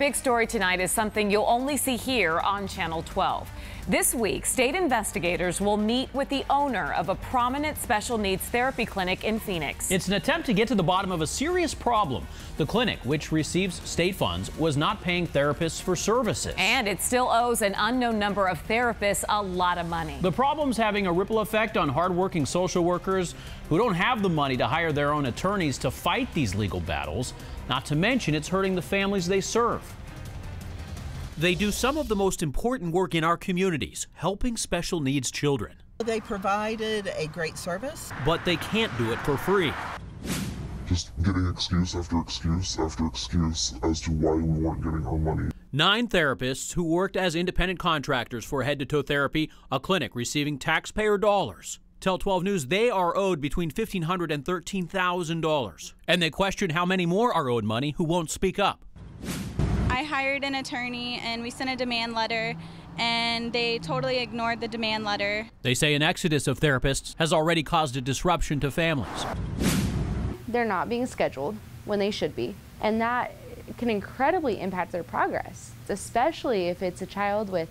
Big story tonight is something you'll only see here on Channel 12. This week, state investigators will meet with the owner of a prominent special needs therapy clinic in Phoenix. It's an attempt to get to the bottom of a serious problem. The clinic, which receives state funds, was not paying therapists for services. And it still owes an unknown number of therapists a lot of money. The problem's having a ripple effect on hardworking social workers who don't have the money to hire their own attorneys to fight these legal battles. Not to mention, it's hurting the families they serve. They do some of the most important work in our communities, helping special needs children. They provided a great service, but they can't do it for free. Just getting excuse after excuse after excuse as to why we weren't getting our money. 9 therapists who worked as independent contractors for Head to Toe Therapy, a clinic receiving taxpayer dollars, tell 12 News they are owed between $1,500 and $13,000. And they question how many more are owed money who won't speak up. I hired an attorney and we sent a demand letter, and they totally ignored the demand letter. They say an exodus of therapists has already caused a disruption to families. They're not being scheduled when they should be, and that can incredibly impact their progress, especially if it's a child with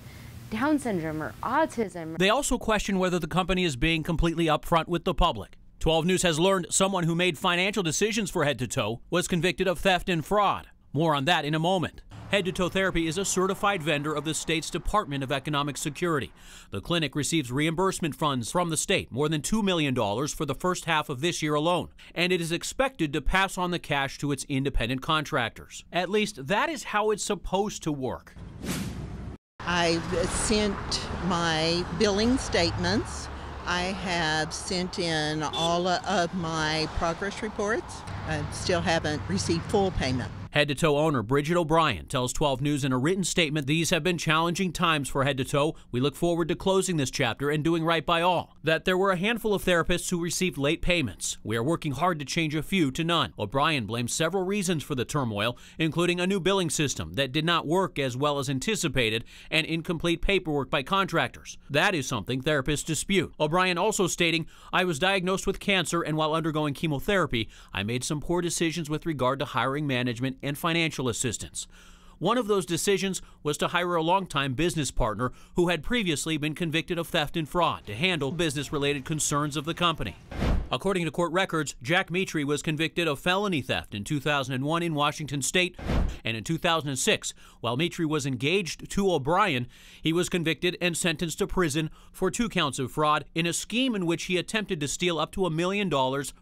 Down syndrome or autism. They also question whether the company is being completely upfront with the public. 12 News has learned someone who made financial decisions for Head to Toe was convicted of theft and fraud. More on that in a moment. Head to Toe Therapy is a certified vendor of the state's Department of Economic Security. The clinic receives reimbursement funds from the state, more than $2 million for the first half of this year alone, and it is expected to pass on the cash to its independent contractors. At least that is how it's supposed to work. I've sent my billing statements. I have sent in all of my progress reports. I still haven't received full payment. Head to Toe owner BRIDGET O'Brien tells 12 News in a written statement these have been challenging times for Head to Toe. We look forward to closing this chapter and doing right by all. That there were a handful of therapists who received late payments. We are working hard to change a few to none. O'Brien blames several reasons for the turmoil, including a new billing system that did not work as well as anticipated and incomplete paperwork by contractors. That is something therapists dispute. O'Brien also stating, I was diagnosed with cancer, and while undergoing chemotherapy, I made some poor decisions with regard to hiring management and financial assistance. One of those decisions was to hire a longtime business partner who had previously been convicted of theft and fraud to handle business-related concerns of the company. According to court records, Jack Mitri was convicted of felony theft in 2001 in Washington state, and in 2006, while Mitri was engaged to O'Brien, he was convicted and sentenced to prison for 2 counts of fraud in a scheme in which he attempted to steal up to $1 million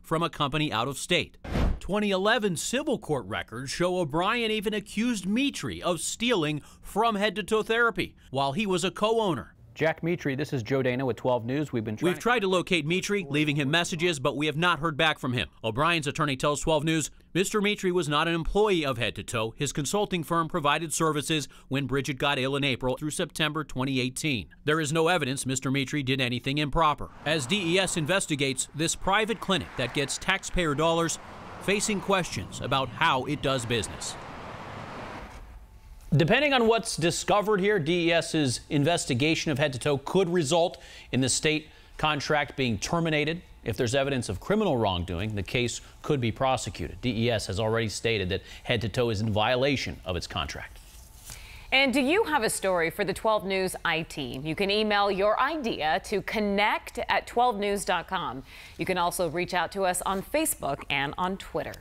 from a company out of state. 2011 civil court records show O'Brien even accused Mitri of stealing from Head to Toe Therapy while he was a co-owner. Jack Mitri, this is Joe Dana with 12 News. We've tried to locate Mitri, leaving him messages, but we have not heard back from him. O'Brien's attorney tells 12 News, Mr. Mitri was not an employee of Head to Toe. His consulting firm provided services when Bridget got ill in April through September 2018. There is no evidence Mr. Mitri did anything improper. As DES investigates this private clinic that gets taxpayer dollars, facing questions about how it does business. Depending on what's discovered here, DES's investigation of Head to Toe could result in the state contract being terminated. If there's evidence of criminal wrongdoing, the case could be prosecuted. DES has already stated that Head to Toe is in violation of its contract. And do you have a story for the 12 News I-Team? You can email your idea to connect@12news.com. You can also reach out to us on Facebook and on Twitter.